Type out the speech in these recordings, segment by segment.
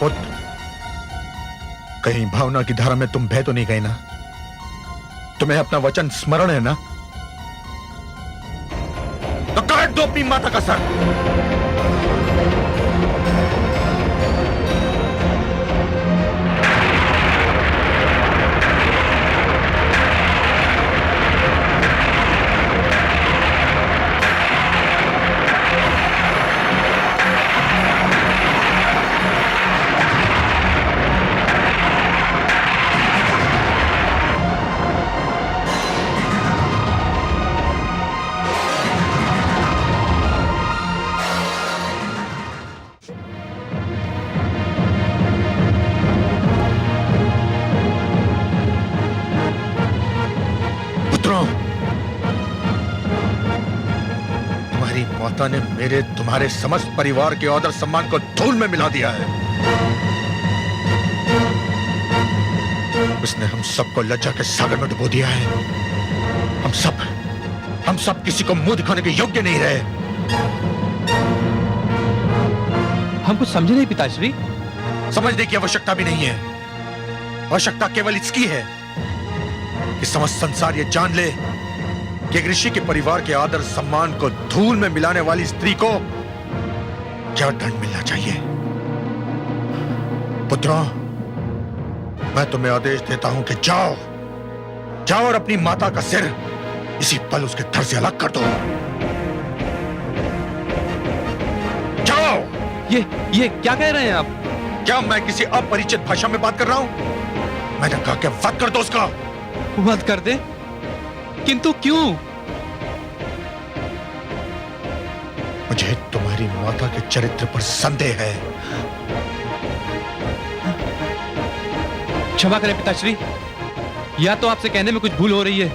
पुत्र, कहीं भावना की धारा में तुम बह तो नहीं गए ना? तुम्हें अपना वचन स्मरण है ना? तो काट दो अपनी माता का सर। तुम्हारी माता ने मेरे तुम्हारे समस्त परिवार के आदर सम्मान को धूल में मिला दिया है। उसने हम सबको लज्जा के सागर में डुबो दिया है। हम सब किसी को मुंह दिखाने के योग्य नहीं रहे। हम कुछ समझे नहीं पिताश्री। समझने की आवश्यकता भी नहीं है। आवश्यकता केवल इसकी है कि समस्त संसार ये जान ले कि एक ऋषि के परिवार के आदर सम्मान को धूल में मिलाने वाली स्त्री को क्या दंड मिलना चाहिए। पुत्रों, मैं तुम्हें आदेश देता हूं कि जाओ और अपनी माता का सिर इसी पल उसके धड़ से अलग कर दो। जाओ। ये क्या कह रहे हैं आप? क्या मैं किसी अपरिचित भाषा में बात कर रहा हूं? मैंने कहा कि वध कर दो उसका। वध कर दे? किंतु क्यों? मुझे तुम्हारी माता के चरित्र पर संदेह है। क्षमा करें पिताश्री, या तो आपसे कहने में कुछ भूल हो रही है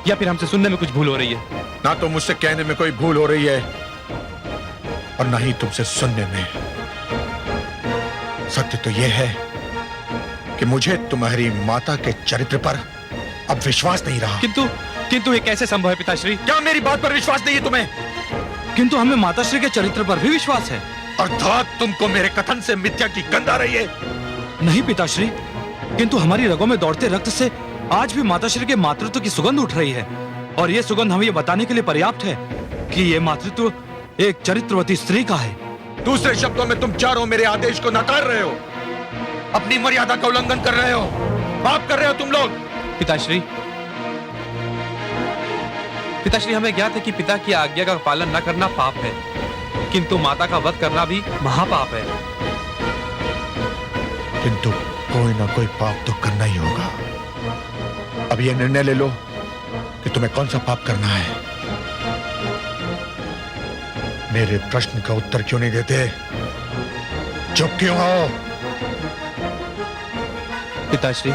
या फिर हमसे सुनने में कुछ भूल हो रही है। ना तो मुझसे कहने में कोई भूल हो रही है और ना ही तुमसे सुनने में। सत्य तो यह है कि मुझे तुम्हारी माता के चरित्र पर अब विश्वास नहीं रहा। किंतु ये कैसे संभव है पिताश्री? क्या मेरी बात पर विश्वास नहीं है तुम्हें? किंतु हमें माताश्री के चरित्र पर भी विश्वास है। अर्थात तुमको मेरे कथन से मिथ्या की गंध आ रही है। नहीं पिताश्री, किंतु हमारी रगों में दौड़ते रक्त से आज भी माताश्री के मातृत्व की सुगंध उठ रही है, और ये सुगंध हमें ये बताने के लिए पर्याप्त है कि ये मातृत्व एक चरित्रवती स्त्री का है। दूसरे शब्दों में तुम चारों मेरे आदेश को नकार रहे हो, अपनी मर्यादा का उल्लंघन कर रहे हो, पाप कर रहे हो तुम लोग। पिताश्री, हमें ज्ञात है कि पिता की आज्ञा का पालन न करना पाप है, किंतु माता का वध करना भी महापाप है। किंतु कोई ना कोई पाप तो करना ही होगा। अब यह निर्णय ले लो कि तुम्हें कौन सा पाप करना है। मेरे प्रश्न का उत्तर क्यों नहीं देते? चुप क्यों हो? पिताश्री,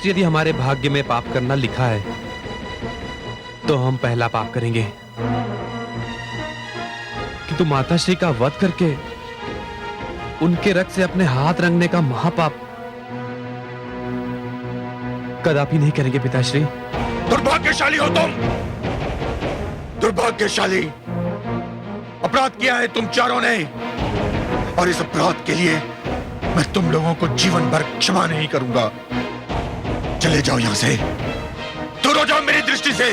यदि हमारे भाग्य में पाप करना लिखा है तो हम पहला पाप करेंगे, किंतु माताश्री का वध करके उनके रक्त से अपने हाथ रंगने का महापाप कदापि नहीं करेंगे पिताश्री। दुर्भाग्यशाली हो तुम, दुर्भाग्यशाली। अपराध किया है तुम चारों ने, और इस अपराध के लिए मैं तुम लोगों को जीवन भर क्षमा नहीं करूंगा। चले जाओ यहां से, दूर हो जाओ मेरी दृष्टि से।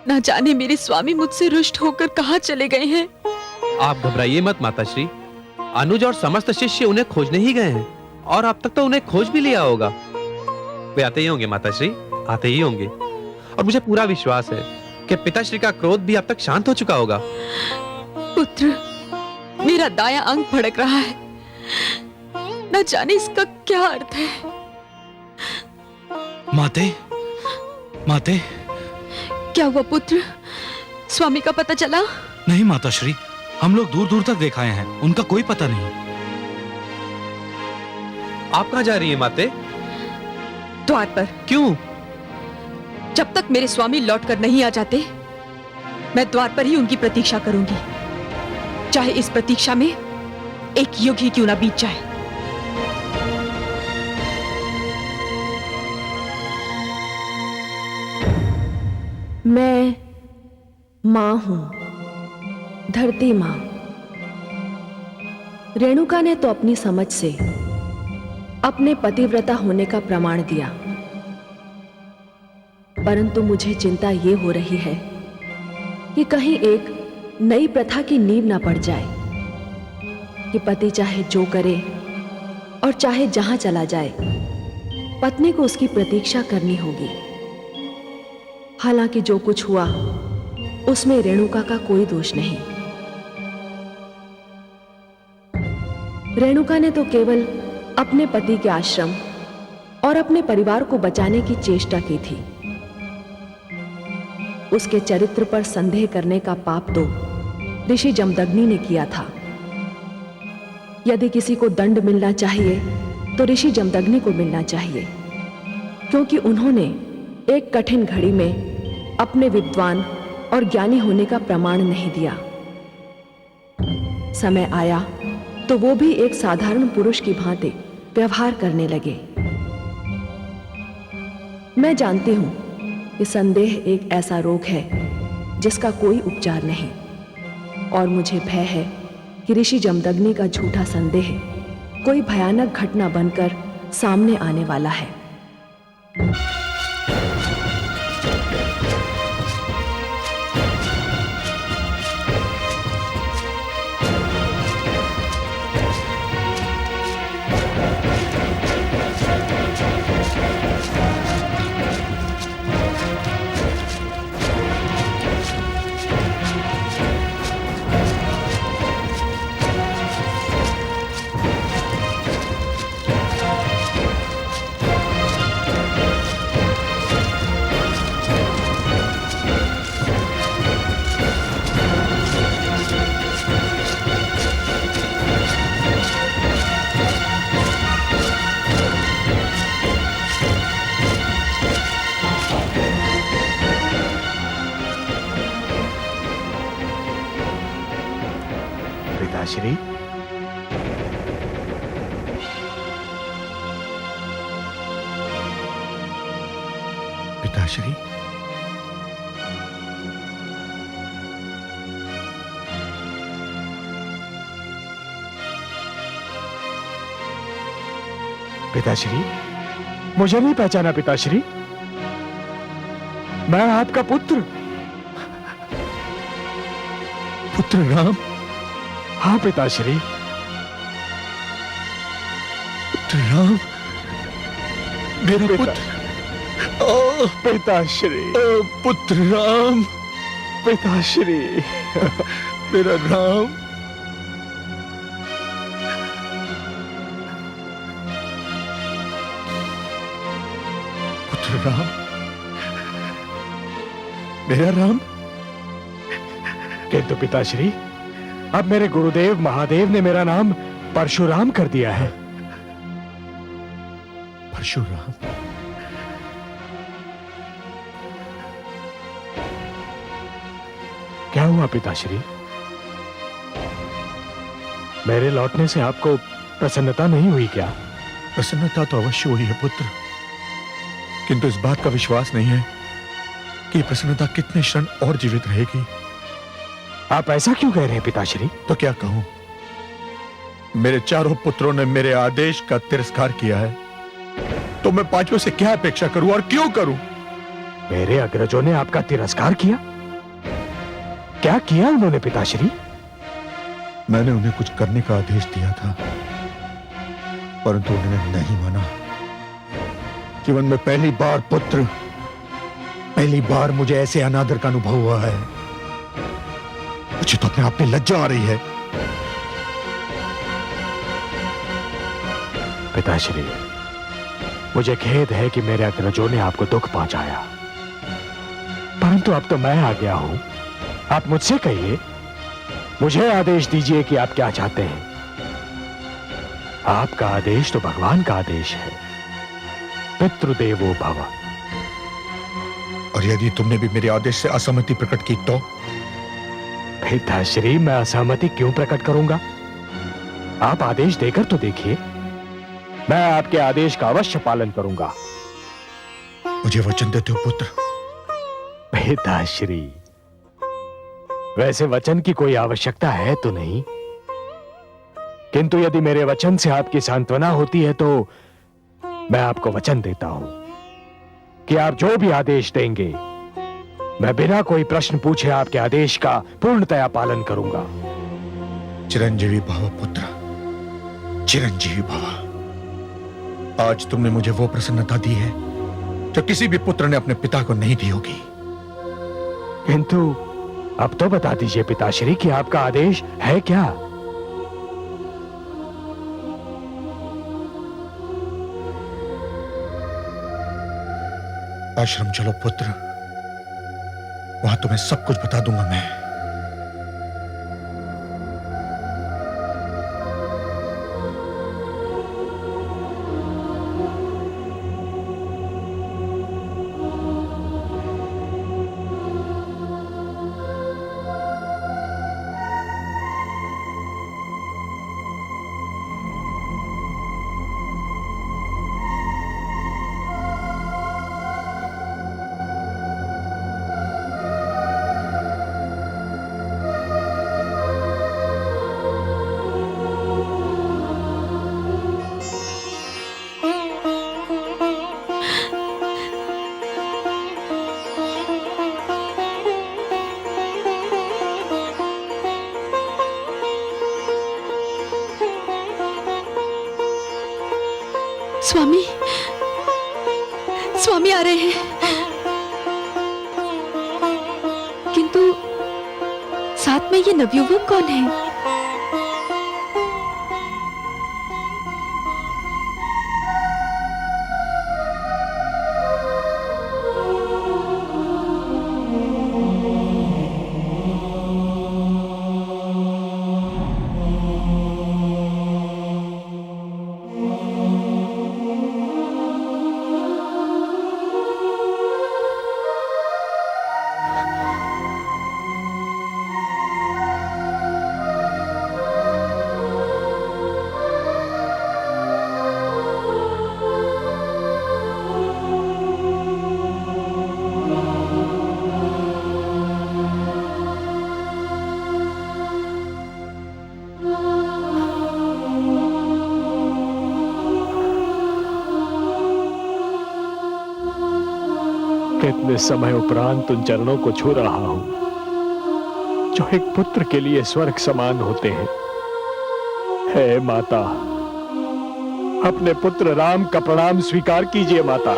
ना जाने मेरे स्वामी मुझसे रुष्ट होकर कहां चले गए हैं। आप घबराइए मत माताश्री, अनुज और समस्त शिष्य उन्हें खोजने ही गए हैं, और अब तक तो उन्हें खोज भी लिया होगा। वे आते ही होंगे माताश्री, आते ही होंगे, और मुझे पूरा विश्वास है कि पिताश्री का क्रोध भी अब तक शांत हो चुका होगा। पुत्र, मेरा दायां अंग भड़क रहा है, न जाने इसका क्या अर्थ है। माते, क्या हुआ पुत्र? स्वामी का पता चला? नहीं माताश्री, हम लोग दूर दूर तक देखाए हैं, उनका कोई पता नहीं। आप कहां जा रही हैं माते? द्वार पर। क्यों? जब तक मेरे स्वामी लौट कर नहीं आ जाते, मैं द्वार पर ही उनकी प्रतीक्षा करूंगी। चाहे इस प्रतीक्षा में एक युग ही क्यों ना बीत जाए। मैं मां हूं, धरती मां। रेणुका ने तो अपनी समझ से अपने पतिव्रता होने का प्रमाण दिया, परंतु मुझे चिंता ये हो रही है कि कहीं एक नई प्रथा की नींव ना पड़ जाए कि पति चाहे जो करे और चाहे जहां चला जाए, पत्नी को उसकी प्रतीक्षा करनी होगी। हालांकि जो कुछ हुआ उसमें रेणुका का कोई दोष नहीं। रेणुका ने तो केवल अपने पति के आश्रम और अपने परिवार को बचाने की चेष्टा की थी। उसके चरित्र पर संदेह करने का पाप तो ऋषि जमदग्नि ने किया था। यदि किसी को दंड मिलना चाहिए तो ऋषि जमदग्नि को मिलना चाहिए, क्योंकि उन्होंने एक कठिन घड़ी में अपने विद्वान और ज्ञानी होने का प्रमाण नहीं दिया। समय आया तो वो भी एक साधारण पुरुष की भांति व्यवहार करने लगे। मैं जानती हूं कि संदेह एक ऐसा रोग है जिसका कोई उपचार नहीं, और मुझे भय है कि ऋषि जमदग्नि का झूठा संदेह कोई भयानक घटना बनकर सामने आने वाला है। पिताश्री, पिताश्री, पिताश्री, मुझे नहीं पहचाना पिताश्री? मैं आपका पुत्र राम। हाँ पिताश्री। पुत्र राम, मेरा पुत्र। ओ पिताश्री, पुत्र राम, पिताश्री, मेरा राम। पुत्र राम, मेरा राम। किंतु पिताश्री, अब मेरे गुरुदेव महादेव ने मेरा नाम परशुराम कर दिया है। परशुराम? क्या हुआ पिताश्री? मेरे लौटने से आपको प्रसन्नता नहीं हुई क्या? प्रसन्नता तो अवश्य हुई है पुत्र, किंतु इस बात का विश्वास नहीं है कि प्रसन्नता कितने क्षण और जीवित रहेगी। आप ऐसा क्यों कह रहे हैं पिताश्री? तो क्या कहूं, मेरे चारों पुत्रों ने मेरे आदेश का तिरस्कार किया है, तो मैं पांचवें से क्या अपेक्षा करूं और क्यों करूं? मेरे अग्रजों ने आपका तिरस्कार किया? क्या किया उन्होंने पिताश्री? मैंने उन्हें कुछ करने का आदेश दिया था, परंतु उन्होंने नहीं माना। जीवन में पहली बार पुत्र, पहली बार मुझे ऐसे अनादर का अनुभव हुआ है। मुझे तो अपने आप में लज्जा आ रही है। पिताश्री, मुझे खेद है कि मेरे अग्रजों ने आपको दुख पहुंचाया, परंतु अब तो मैं आ गया हूं। आप मुझसे कहिए, मुझे आदेश दीजिए कि आप क्या चाहते हैं। आपका आदेश तो भगवान का आदेश है, पितृदेवो भव। और यदि तुमने भी मेरे आदेश से असहमति प्रकट की तो? पिताश्री, मैं असहमति क्यों प्रकट करूंगा? आप आदेश देकर तो देखिए। मैं आपके आदेश का अवश्य पालन करूंगा। मुझे वचन देते हो पुत्र? पिताश्री, वैसे वचन की कोई आवश्यकता है तो नहीं, किंतु यदि मेरे वचन से आपकी सांत्वना होती है तो मैं आपको वचन देता हूं कि आप जो भी आदेश देंगे, मैं बिना कोई प्रश्न पूछे आपके आदेश का पूर्णतया पालन करूंगा। चिरंजीवी भव पुत्र, चिरंजीवी भव। आज तुमने मुझे वो प्रसन्नता दी है जो किसी भी पुत्र ने अपने पिता को नहीं दी होगी। किंतु अब तो बता दीजिए पिताश्री कि आपका आदेश है क्या? आश्रम चलो पुत्र, वहां तुम्हें सब कुछ बता दूंगा मैं। स्वामी, स्वामी आ रहे हैं, किंतु साथ में ये नवयुवक कौन है? कितने समय उपरांत उन चरणों को छू रहा हूं जो एक पुत्र के लिए स्वर्ग समान होते हैं। हे माता, अपने पुत्र राम का प्रणाम स्वीकार कीजिए माता।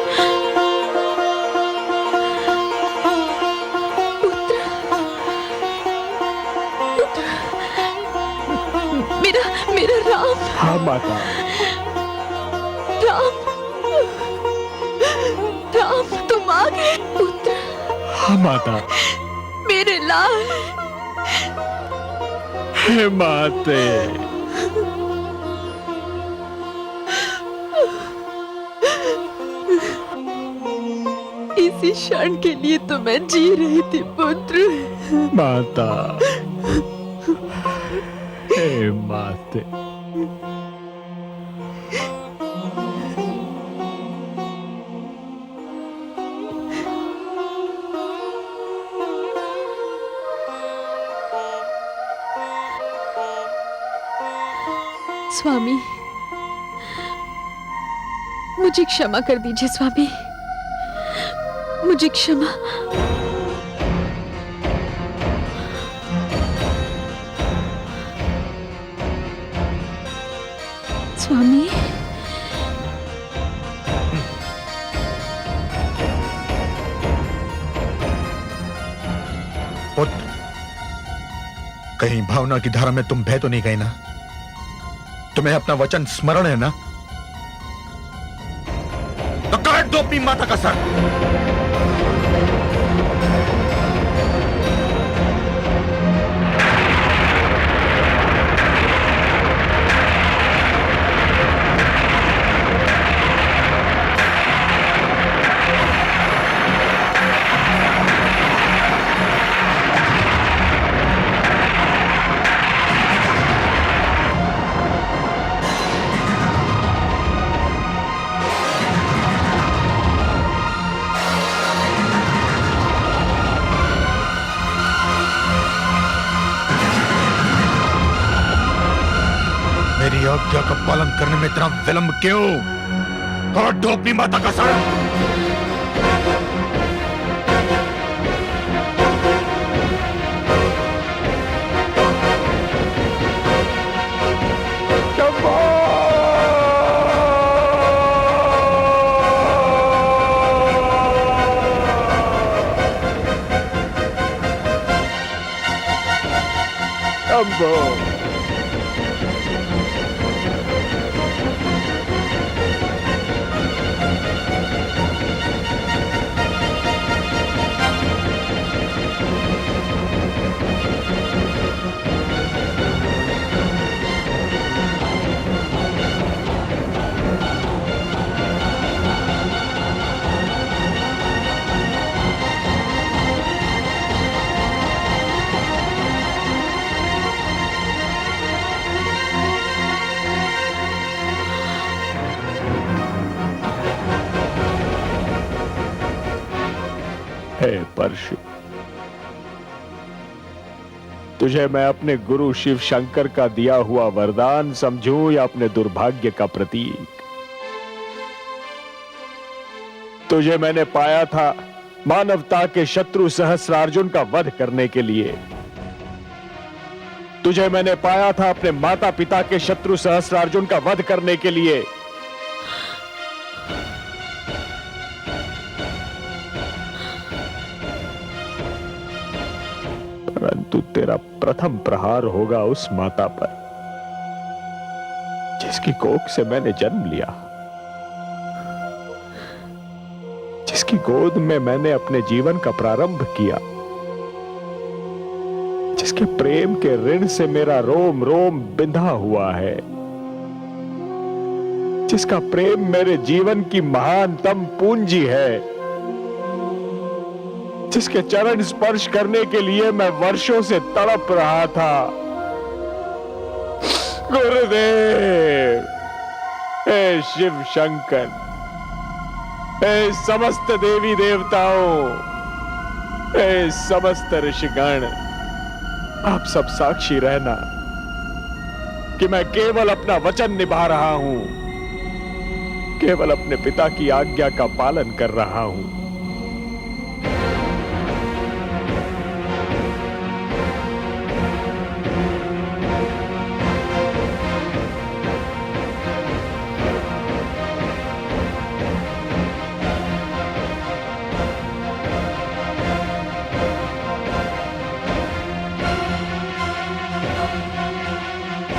मेरा मेरा राम। हाँ माता। राम, राम तुम आ गए पुत्र। हाँ माता। मेरे लाल। हे माते। इसी क्षण के लिए तो मैं जी रही थी पुत्र। माता। हे माते। स्वामी, मुझे क्षमा कर दीजिए स्वामी, मुझे क्षमा। स्वामी, पुत्र, कहीं भावना की धारा में तुम बह तो नहीं गए ना? तुम्हें अपना वचन स्मरण है ना? तो काट दो अपनी माता का सर। आज्ञा का पालन करने में इतना विलंब क्यों? काट दो अपनी माता का सर। हे परशु, तुझे मैं अपने गुरु शिव शंकर का दिया हुआ वरदान समझूं या अपने दुर्भाग्य का प्रतीक? तुझे मैंने पाया था मानवता के शत्रु सहस्रार्जुन का वध करने के लिए। तुझे मैंने पाया था अपने माता पिता के शत्रु सहस्रार्जुन का वध करने के लिए। परंतु तेरा प्रथम प्रहार होगा उस माता पर जिसकी कोख से मैंने जन्म लिया, जिसकी गोद में मैंने अपने जीवन का प्रारंभ किया, जिसके प्रेम के ऋण से मेरा रोम रोम बिंधा हुआ है, जिसका प्रेम मेरे जीवन की महानतम पूंजी है, जिसके चरण स्पर्श करने के लिए मैं वर्षों से तड़प रहा था। गुरुदेव, हे शिव शंकर, हे समस्त देवी देवताओं, हे समस्त ऋषिगण, आप सब साक्षी रहना कि मैं केवल अपना वचन निभा रहा हूं, केवल अपने पिता की आज्ञा का पालन कर रहा हूं।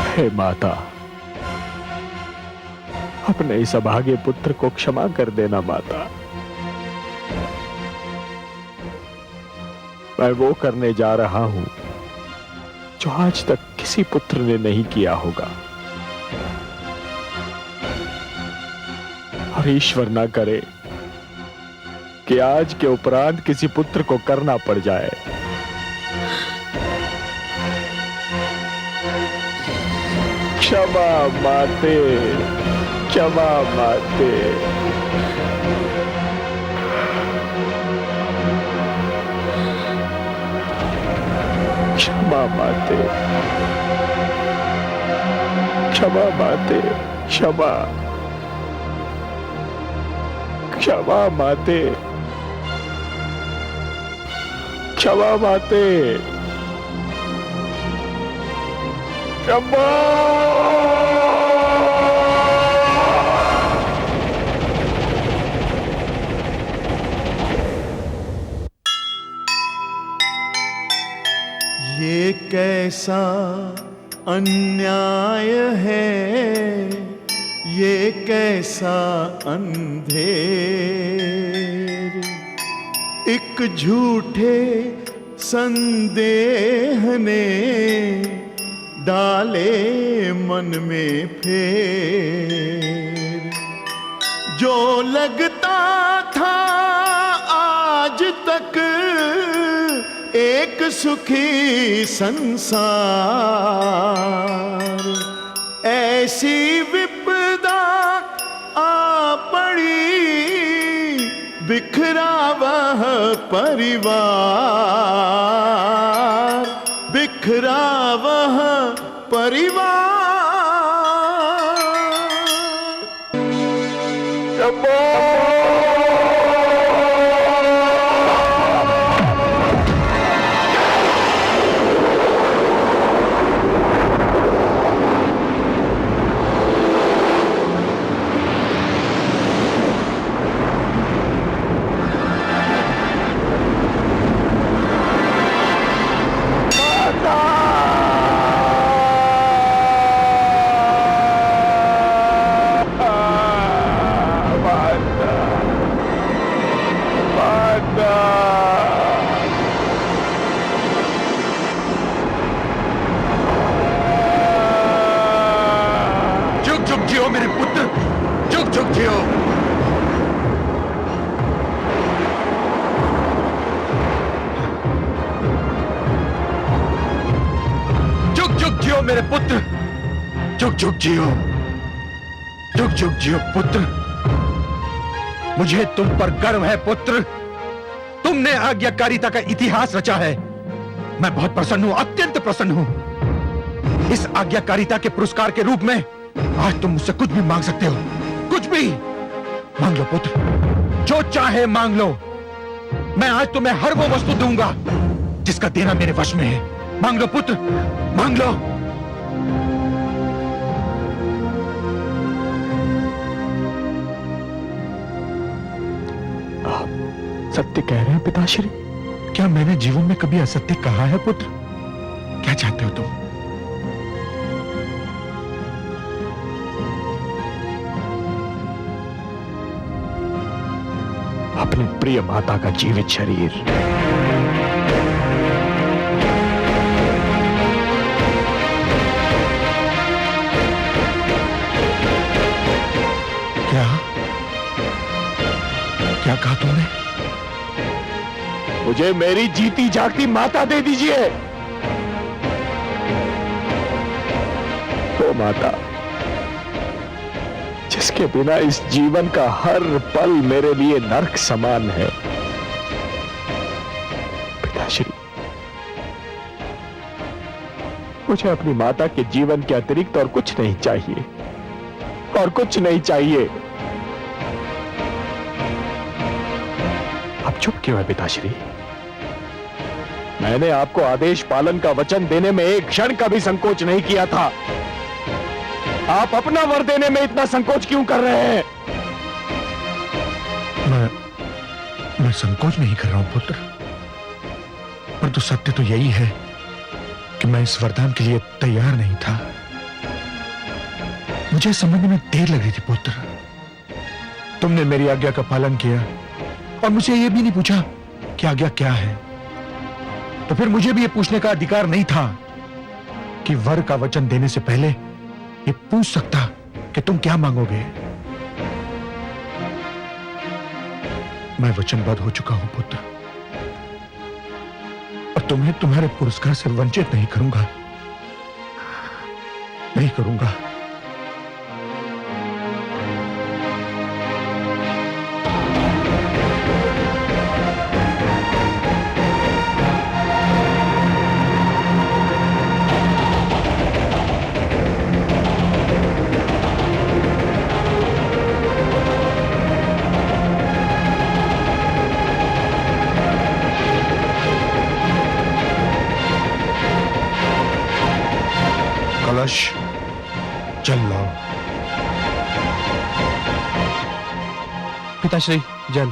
हे माता, अपने इस अभागे पुत्र को क्षमा कर देना माता। मैं वो करने जा रहा हूं जो आज तक किसी पुत्र ने नहीं किया होगा, और ईश्वर ना करे कि आज के उपरांत किसी पुत्र को करना पड़ जाए। क्षमा माते, क्षमा माते। क्षमा माते, क्षमा माते, क्षमा, क्षमा माते, क्षमा माते, क्षमा। ये कैसा अन्याय है, ये कैसा अंधेर, एक झूठे संदेह ने डाले मन में फेर। जो लगता था आज तक एक सुखी संसार, ऐसी विपदा आ पड़ी, बिखरा वह परिवार, बिखरा वह परिवार। जियो मेरे पुत्र, जुग जुग जियो। जुग जुग जियो मेरे पुत्र, जुग जुग जियो, जुग जुग जियो पुत्र। मुझे तुम पर गर्व है पुत्र। तुमने आज्ञाकारिता का इतिहास रचा है। मैं बहुत प्रसन्न हूं, अत्यंत प्रसन्न हूं। इस आज्ञाकारिता के पुरस्कार के रूप में आज तुम मुझसे कुछ भी मांग सकते हो, कुछ भी मांग लो पुत्र, जो चाहे मांग लो। मैं आज तुम्हें हर वो वस्तु दूंगा जिसका देना मेरे वश में है। मांग लो पुत्र, मांग लो। सत्य कह रहे हैं पिताश्री? क्या मैंने जीवन में कभी असत्य कहा है पुत्र? क्या चाहते हो तुम? अपनी प्रिय माता का जीवित शरीर। क्या क्या कहा तुमने? मुझे मेरी जीती जागती माता दे दीजिए। वो माता जिसके बिना इस जीवन का हर पल मेरे लिए नर्क समान है। पिताश्री, मुझे अपनी माता के जीवन के अतिरिक्त और कुछ नहीं चाहिए, और कुछ नहीं चाहिए। अब चुप क्यों है पिताश्री? मैंने आपको आदेश पालन का वचन देने में एक क्षण का भी संकोच नहीं किया था। आप अपना वर देने में इतना संकोच क्यों कर रहे हैं? मैं संकोच नहीं कर रहा हूं पुत्र, परंतु सत्य तो यही है कि मैं इस वरदान के लिए तैयार नहीं था। मुझे समझने में देर लग रही थी पुत्र। तुमने मेरी आज्ञा का पालन किया और मुझे यह भी नहीं पूछा कि आज्ञा क्या है। तो फिर मुझे भी यह पूछने का अधिकार नहीं था कि वर का वचन देने से पहले ये पूछ सकता कि तुम क्या मांगोगे। मैं वचनबद्ध हो चुका हूं पुत्र, और तुम्हें तुम्हारे पुरस्कार से वंचित नहीं करूंगा, नहीं करूंगा। कलश चल लाओ। पिताश्री, जल।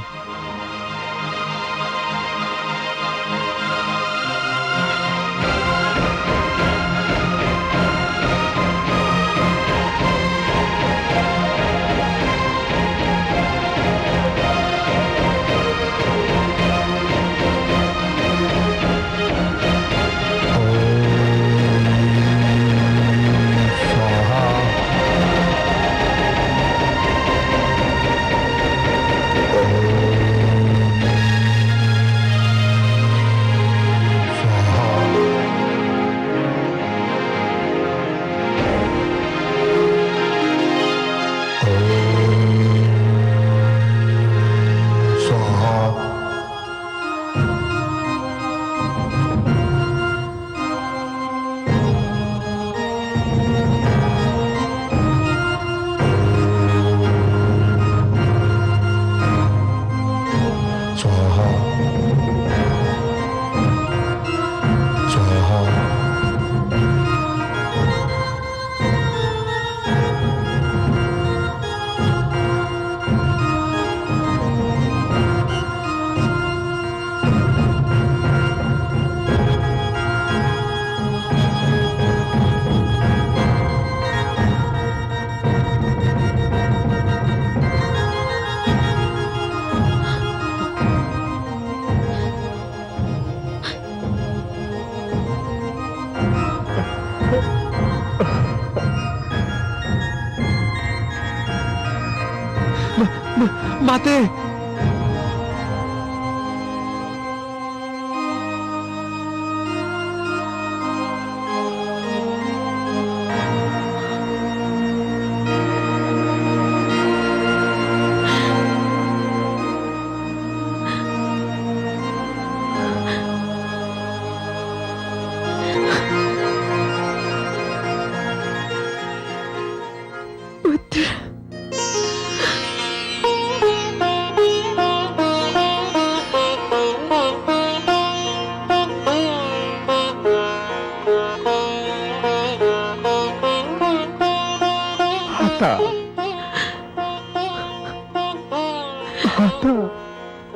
ओम माते।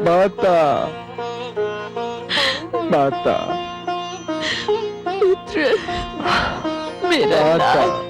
माता, माता, पुत्र, मेरा माता। लाल।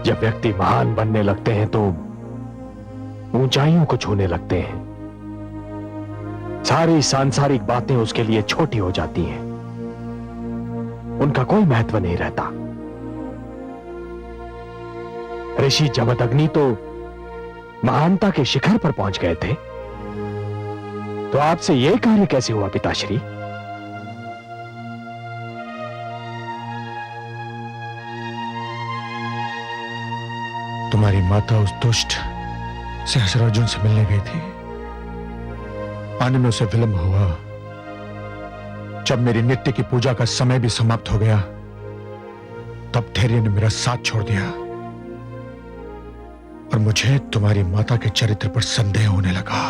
जब व्यक्ति महान बनने लगते हैं तो ऊंचाइयों को छूने लगते हैं। सारी सांसारिक बातें उसके लिए छोटी हो जाती हैं, उनका कोई महत्व नहीं रहता। ऋषि जमदग्नि तो महानता के शिखर पर पहुंच गए थे, तो आपसे यह कार्य कैसे हुआ पिताश्री? तुम्हारी माता उस दुष्ट सहस्रार्जुन से मिलने गई थी। आने में उसे विलंब हुआ। जब मेरी नित्य की पूजा का समय भी समाप्त हो गया, तब धैर्य ने मेरा साथ छोड़ दिया और मुझे तुम्हारी माता के चरित्र पर संदेह होने लगा।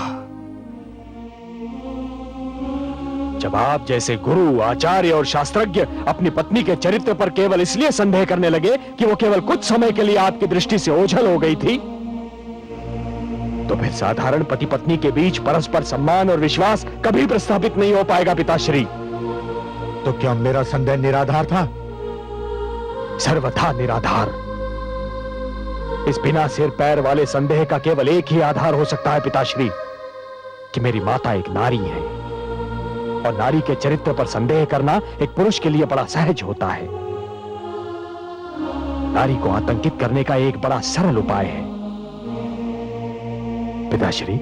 जब आप जैसे गुरु, आचार्य और शास्त्रज्ञ अपनी पत्नी के चरित्र पर केवल इसलिए संदेह करने लगे कि वो केवल कुछ समय के लिए आपकी दृष्टि से ओझल हो गई थी, तो फिर साधारण पति पत्नी के बीच परस्पर सम्मान और विश्वास कभी प्रस्थापित नहीं हो पाएगा पिताश्री। तो क्या मेरा संदेह निराधार था? सर्वथा निराधार। इस बिना सिर पैर वाले संदेह का केवल एक ही आधार हो सकता है पिताश्री, कि मेरी माता एक नारी है, और नारी के चरित्र पर संदेह करना एक पुरुष के लिए बड़ा सहज होता है। नारी को आतंकित करने का एक बड़ा सरल उपाय है। पिताश्री,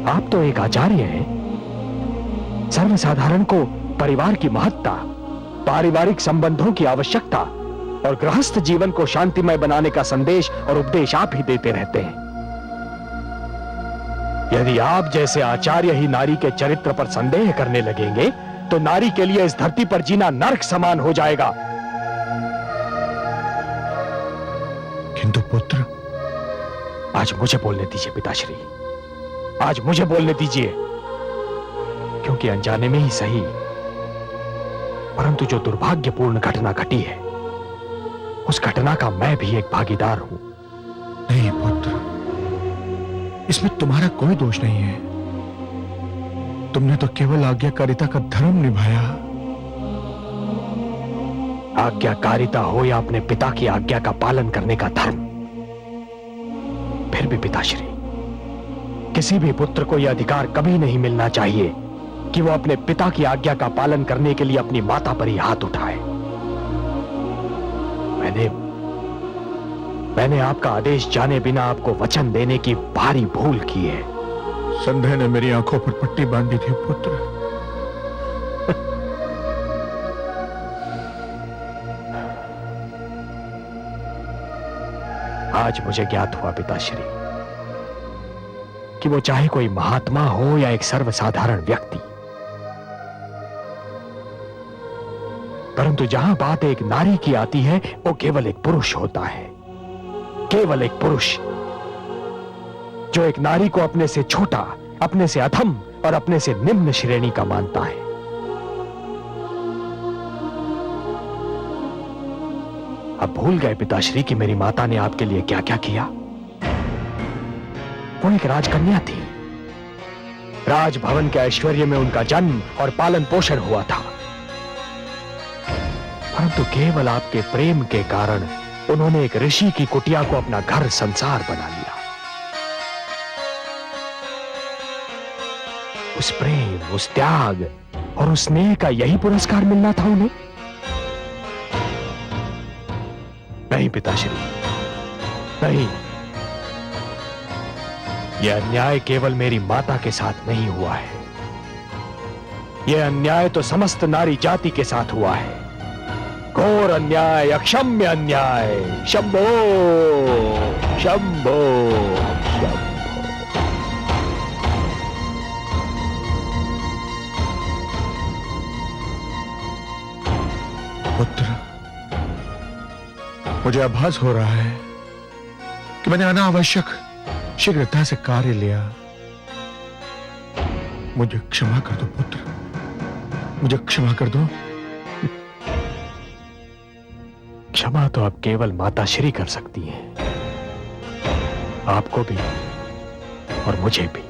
आप तो एक आचार्य हैं। सर्वसाधारण को परिवार की महत्ता, पारिवारिक संबंधों की आवश्यकता और गृहस्थ जीवन को शांतिमय बनाने का संदेश और उपदेश आप ही देते रहते हैं। यदि आप जैसे आचार्य ही नारी के चरित्र पर संदेह करने लगेंगे, तो नारी के लिए इस धरती पर जीना नरक समान हो जाएगा। किंतु पुत्र, आज मुझे बोलने दीजिए पिताश्री, आज मुझे बोलने दीजिए, क्योंकि अनजाने में ही सही, परंतु जो दुर्भाग्यपूर्ण घटना घटी है, उस घटना का मैं भी एक भागीदार हूं। नहीं पुत्र, इसमें तुम्हारा कोई दोष नहीं है। तुमने तो केवल आज्ञाकारिता का धर्म निभाया। आज्ञाकारिता हो या अपने पिता की आज्ञा का पालन करने का धर्म, फिर भी पिताश्री, किसी भी पुत्र को यह अधिकार कभी नहीं मिलना चाहिए कि वो अपने पिता की आज्ञा का पालन करने के लिए अपनी माता पर ही हाथ उठाए। मैंने आपका आदेश जाने बिना आपको वचन देने की भारी भूल की है। संदेह ने मेरी आंखों पर पट्टी बांधी थी पुत्र। आज मुझे ज्ञात हुआ पिताश्री कि वो चाहे कोई महात्मा हो या एक सर्वसाधारण व्यक्ति, परंतु जहां बात एक नारी की आती है, वो केवल एक पुरुष होता है। केवल एक पुरुष जो एक नारी को अपने से छोटा, अपने से अधम और अपने से निम्न श्रेणी का मानता है। अब भूल गए पिताश्री कि मेरी माता ने आपके लिए क्या क्या किया? वो एक राजकन्या थी। राजभवन के ऐश्वर्य में उनका जन्म और पालन पोषण हुआ था, परंतु केवल आपके प्रेम के कारण उन्होंने एक ऋषि की कुटिया को अपना घर संसार बना लिया। उस प्रेम, उस त्याग और उस स्नेह का यही पुरस्कार मिलना था उन्हें? नहीं पिताश्री, नहीं। यह अन्याय केवल मेरी माता के साथ नहीं हुआ है, यह अन्याय तो समस्त नारी जाति के साथ हुआ है। घोर अन्याय, अक्षम्य अन्याय। शंभो शंभो शंभो। पुत्र, मुझे आभास हो रहा है कि मैंने अनावश्यक शीघ्रता से कार्य लिया। मुझे क्षमा कर दो पुत्र, मुझे क्षमा कर दो। क्षमा तो अब केवल माता श्री कर सकती हैं, आपको भी और मुझे भी।